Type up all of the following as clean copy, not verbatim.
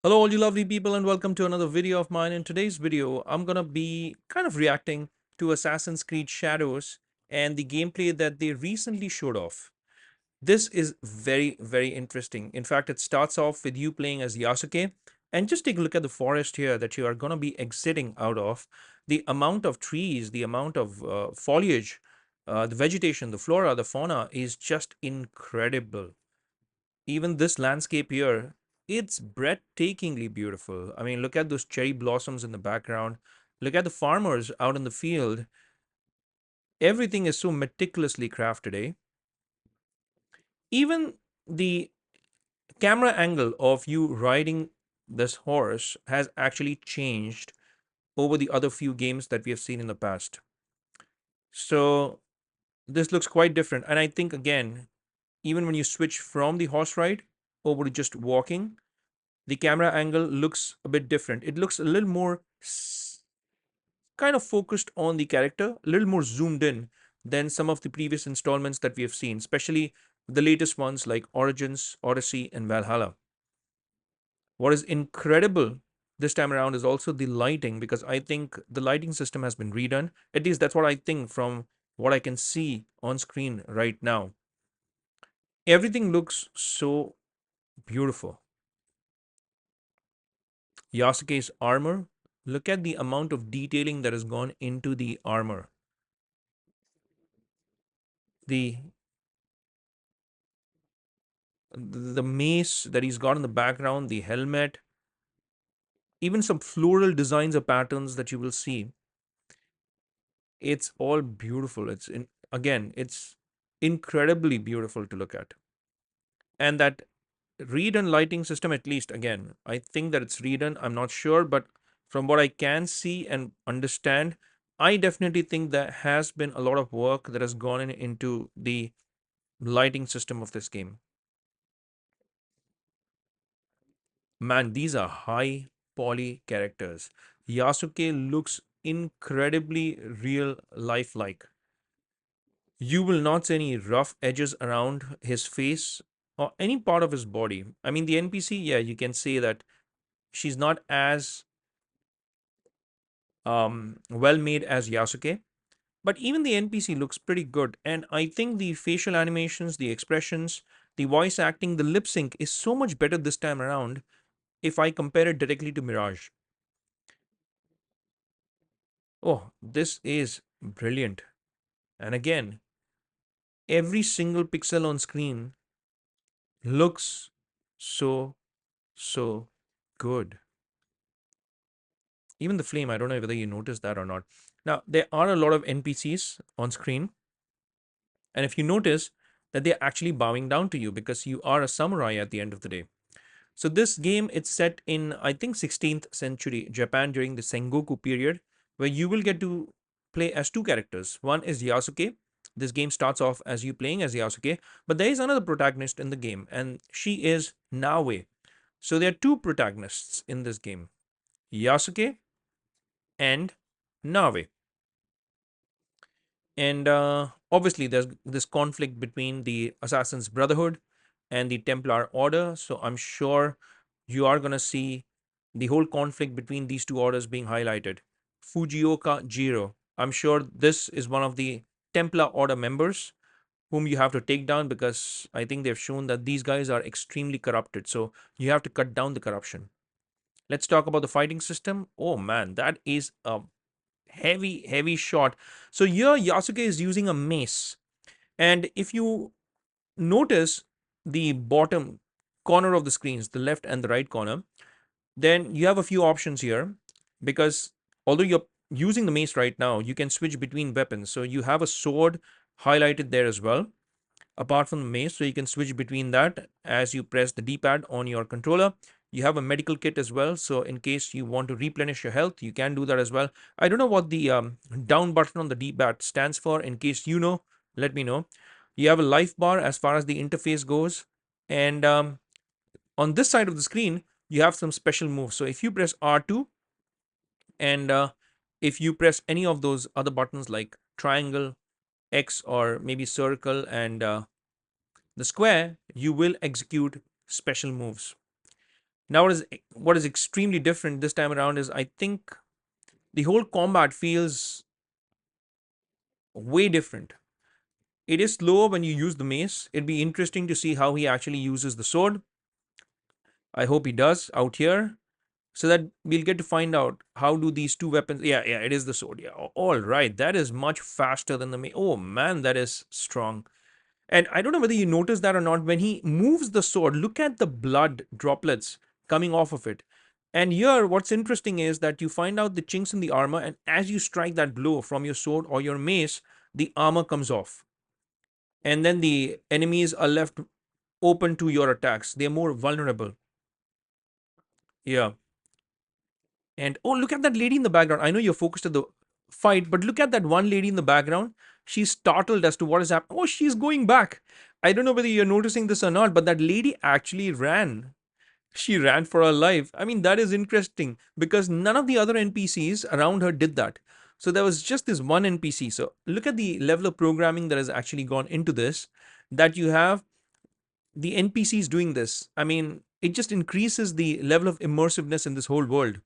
Hello, all you lovely people, and welcome to another video of mine. In today's video, I'm gonna be kind of reacting to Assassin's Creed Shadows and the gameplay that they recently showed off. This is very, very interesting. In fact, it starts off with you playing as Yasuke, and just take a look at the forest here that you are gonna be exiting out of. The amount of trees, the amount of foliage, the vegetation, the flora, the fauna is just incredible. Even this landscape here, it's breathtakingly beautiful. I mean, look at those cherry blossoms in the background. Look at the farmers out in the field. Everything is so meticulously crafted, eh? Even the camera angle of you riding this horse has actually changed over the other few games that we have seen in the past. So this looks quite different. And I think, again, even when you switch from the horse ride over to just walking, the camera angle looks a bit different. It looks a little more kind of focused on the character, a little more zoomed in than some of the previous installments that we have seen, especially the latest ones like Origins, Odyssey, and Valhalla. What is incredible this time around is also the lighting, because I think the lighting system has been redone. At least that's what I think from what I can see on screen right now. Everything looks so beautiful. Yasuke's armor. Look at the amount of detailing that has gone into the armor. The the mace that he's got in the background, the helmet, even some floral designs or patterns that you will see. It's all beautiful. It's incredibly beautiful to look at. And that redone lighting system, at least again, I think that it's redone. I'm not sure, but from what I can see and understand, I definitely think there has been a lot of work that has gone into the lighting system of this game. Man, these are high poly characters. Yasuke looks incredibly real lifelike. You will not see any rough edges around his face or any part of his body. I mean, the NPC, yeah, you can say that she's not as well made as Yasuke, but even the NPC looks pretty good. And I think the facial animations, the expressions, the voice acting, the lip sync is so much better this time around if I compare it directly to Mirage. Oh, this is brilliant. And again, every single pixel on screen looks so, so good. Even the flame, I don't know whether you noticed that or not. Now, there are a lot of NPCs on screen. And if you notice that they're actually bowing down to you because you are a samurai at the end of the day. So this game, it's set in, I think, 16th century Japan during the Sengoku period, where you will get to play as two characters. One is Yasuke. This game starts off as you playing as Yasuke, but there is another protagonist in the game, and she is Naoe. So there are two protagonists in this game, Yasuke and Naoe. And obviously, there's this conflict between the Assassin's Brotherhood and the Templar Order. So I'm sure you are going to see the whole conflict between these two orders being highlighted. Fujioka Jiro. I'm sure this is one of the Templar Order members whom you have to take down, because I think they've shown that these guys are extremely corrupted. So you have to cut down the corruption. Let's talk about the fighting system. Oh man, that is a heavy shot. So here Yasuke is using a mace, and if you notice the bottom corner of the screens, the left and the right corner, then you have a few options here, because although you're using the mace right now, you can switch between weapons. So you have a sword highlighted there as well, apart from the mace, so you can switch between that as you press the D-pad on your controller. You have a medical kit as well, so in case you want to replenish your health, you can do that as well. I don't know what the down button on the D-pad stands for. In case you know, let me know. You have a life bar as far as the interface goes, and on this side of the screen you have some special moves. So if you press R2 and if you press any of those other buttons like triangle, X, or maybe circle and the square, you will execute special moves. Now, what is extremely different this time around is I think the whole combat feels way different. It is slower when you use the mace. It'd be interesting to see how he actually uses the sword. I hope he does out here, so that we'll get to find out how do these two weapons. Yeah, it is the sword. Yeah, all right. That is much faster than the mace. Oh man, that is strong. And I don't know whether you noticed that or not. When he moves the sword, look at the blood droplets coming off of it. And here, what's interesting is that you find out the chinks in the armor, and as you strike that blow from your sword or your mace, the armor comes off. And then the enemies are left open to your attacks. They're more vulnerable. Yeah. And oh, look at that lady in the background. I know you're focused at the fight, but look at that one lady in the background. She's startled as to what is happening. Oh, she's going back. I don't know whether you're noticing this or not, but that lady actually ran. She ran for her life. I mean, that is interesting because none of the other NPCs around her did that. So there was just this one NPC. So look at the level of programming that has actually gone into this, that you have the NPCs doing this. I mean, it just increases the level of immersiveness in this whole world.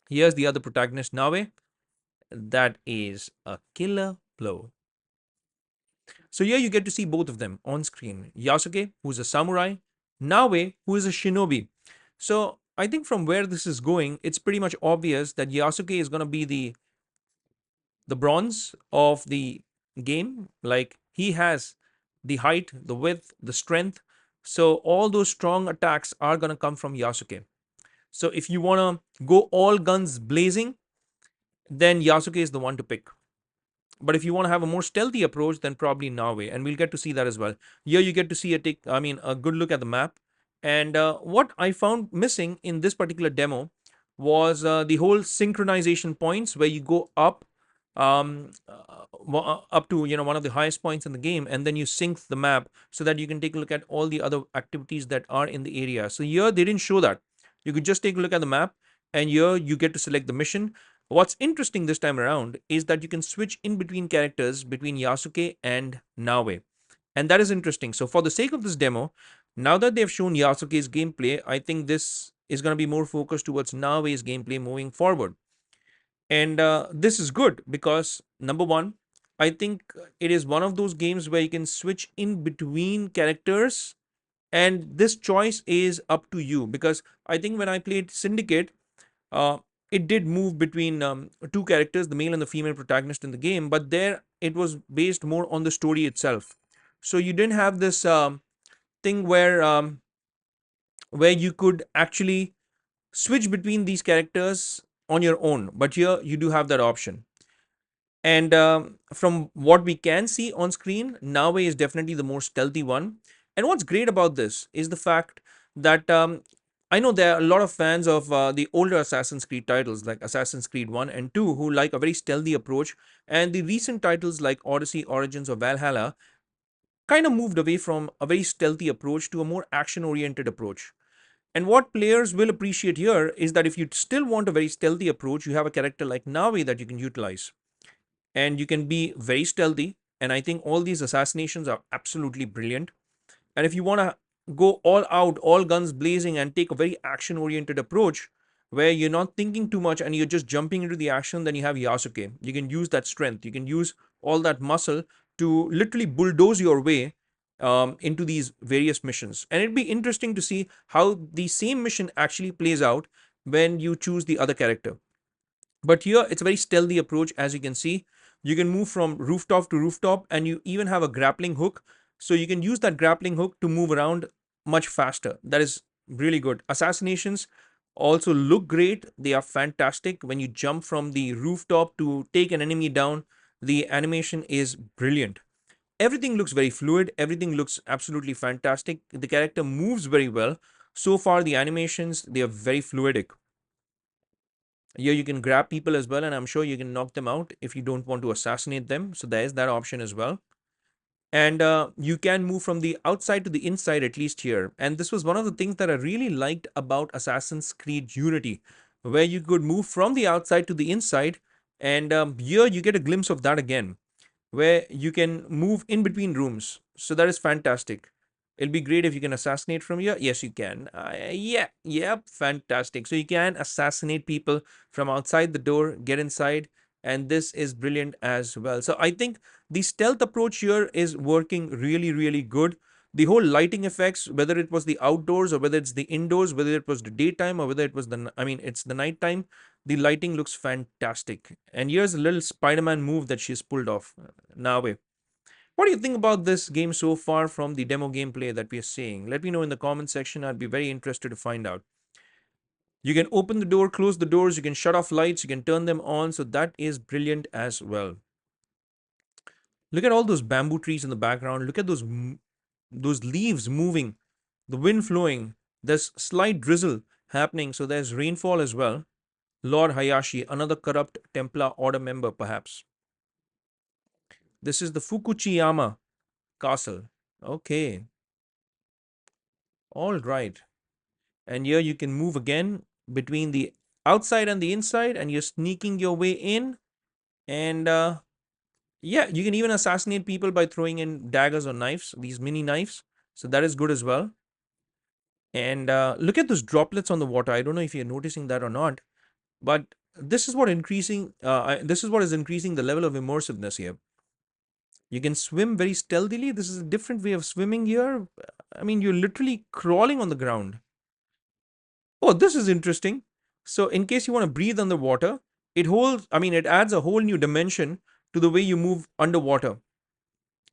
Here's the other protagonist, Nawe. That is a killer blow. So here you get to see both of them on screen. Yasuke, who's a samurai, Nawe, who is a shinobi. So I think from where this is going, it's pretty much obvious that Yasuke is going to be the bronze of the game. Like, he has the height, the width, the strength. So all those strong attacks are going to come from Yasuke. So if you want to go all guns blazing, then Yasuke is the one to pick. But if you want to have a more stealthy approach, then probably Norway, and we'll get to see that as well. Here you get to see a good look at the map. And what I found missing in this particular demo was the whole synchronization points where you go up up to one of the highest points in the game, and then you sync the map so that you can take a look at all the other activities that are in the area. So here they didn't show that. You could just take a look at the map, and here you get to select the mission. What's interesting this time around is that you can switch in between characters between Yasuke and Nawe. And that is interesting. So for the sake of this demo, now that they've shown Yasuke's gameplay, I think this is going to be more focused towards Nawe's gameplay moving forward. And this is good because, number one, I think it is one of those games where you can switch in between characters, and this choice is up to you. Because I think when I played Syndicate, uh, it did move between two characters, the male and the female protagonist in the game, but there it was based more on the story itself. So you didn't have this thing where you could actually switch between these characters on your own, but here you do have that option. And from what we can see on screen, Nawe is definitely the more stealthy one. And what's great about this is the fact that I know there are a lot of fans of the older Assassin's Creed titles like Assassin's Creed 1 and 2 who like a very stealthy approach. And the recent titles like Odyssey, Origins, or Valhalla kind of moved away from a very stealthy approach to a more action oriented approach. And what players will appreciate here is that if you still want a very stealthy approach, you have a character like Navi that you can utilize. And you can be very stealthy. And I think all these assassinations are absolutely brilliant. And if you want to go all out, all guns blazing, and take a very action oriented approach where you're not thinking too much and you're just jumping into the action, then you have Yasuke. You can use that strength, you can use all that muscle to literally bulldoze your way into these various missions. And it'd be interesting to see how the same mission actually plays out when you choose the other character. But here it's a very stealthy approach. As you can see, you can move from rooftop to rooftop, and you even have a grappling hook. So you can use that grappling hook to move around much faster. That is really good. Assassinations also look great. They are fantastic. When you jump from the rooftop to take an enemy down, the animation is brilliant. Everything looks very fluid. Everything looks absolutely fantastic. The character moves very well. So far, the animations, they are very fluidic. Here you can grab people as well, and I'm sure you can knock them out if you don't want to assassinate them. So there's that option as well. And you can move from the outside to the inside, at least here. And this was one of the things that I really liked about Assassin's Creed Unity, where you could move from the outside to the inside. And here you get a glimpse of that again, where you can move in between rooms. So that is fantastic. It'll be great if you can assassinate from here. Yes, you can. Yeah, fantastic. So you can assassinate people from outside the door, get inside, and this is brilliant as well. So I think the stealth approach here is working really, really good. The whole lighting effects, whether it was the outdoors or whether it's the indoors, whether it was the daytime or whether it was it's the nighttime, the lighting looks fantastic. And here's a little Spider-Man move that she's pulled off. Now, what do you think about this game so far from the demo gameplay that we are seeing? Let me know in the comment section. I'd be very interested to find out. You can open the door, close the doors, you can shut off lights, you can turn them on. So that is brilliant as well. Look at all those bamboo trees in the background. Look at those leaves moving, the wind flowing. There's slight drizzle happening, so there's rainfall as well. Lord Hayashi, another corrupt Templar Order member, perhaps. This is the Fukuchiyama Castle. Okay. All right. And here you can move again between the outside and the inside, and you're sneaking your way in. And yeah, you can even assassinate people by throwing in daggers or knives, these mini knives. So that is good as well. And look at those droplets on the water. I don't know if you're noticing that or not, but this is what is increasing the level of immersiveness here. You can swim very stealthily. This is a different way of swimming here. I mean, you're literally crawling on the ground. Oh, this is interesting. So in case you want to breathe underwater, it adds a whole new dimension to the way you move underwater.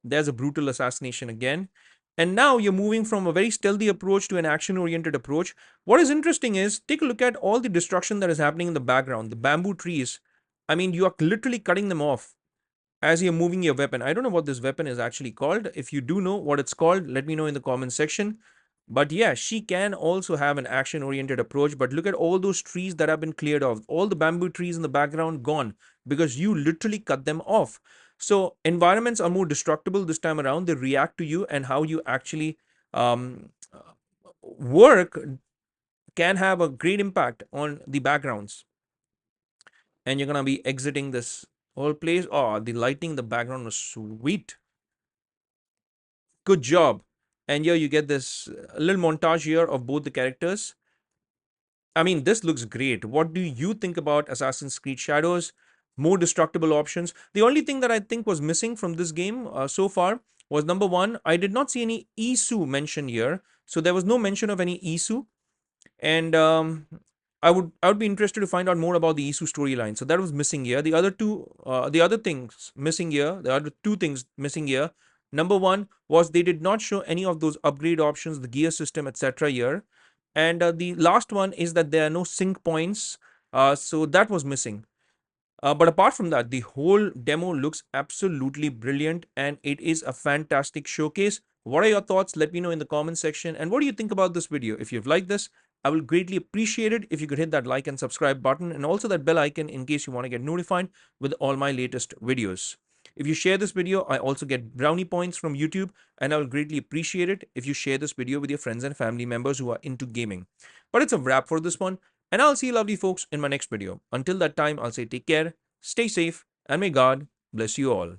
There's a brutal assassination again. And now you're moving from a very stealthy approach to an action-oriented approach. What is interesting is, take a look at all the destruction that is happening in the background. The bamboo trees, I mean, you are literally cutting them off as you're moving your weapon. I don't know what this weapon is actually called. If you do know what it's called, let me know in the comment section. But yeah, she can also have an action-oriented approach. But look at all those trees that have been cleared off. All the bamboo trees in the background gone because you literally cut them off. So environments are more destructible this time around. They react to you, and how you actually work can have a great impact on the backgrounds. And you're going to be exiting this whole place. Oh, the lighting in the background was sweet. Good job. And here you get this little montage here of both the characters. I mean, this looks great. What do you think about Assassin's Creed Shadows? More destructible options. The only thing that I think was missing from this game so far was, number one, I did not see any Isu mentioned here. So there was no mention of any Isu. And I would be interested to find out more about the Isu storyline. So that was missing here. The other things missing here, the other two things missing here. Number one was they did not show any of those upgrade options, the gear system, etc. here. And the last one is that there are no sync points. So that was missing. But apart from that, the whole demo looks absolutely brilliant, and it is a fantastic showcase. What are your thoughts? Let me know in the comment section. And what do you think about this video? If you've liked this, I will greatly appreciate it if you could hit that like and subscribe button, and also that bell icon in case you want to get notified with all my latest videos. If you share this video, I also get brownie points from YouTube, and I will greatly appreciate it if you share this video with your friends and family members who are into gaming. But it's a wrap for this one, and I'll see you lovely folks in my next video. Until that time, I'll say take care, stay safe, and may God bless you all.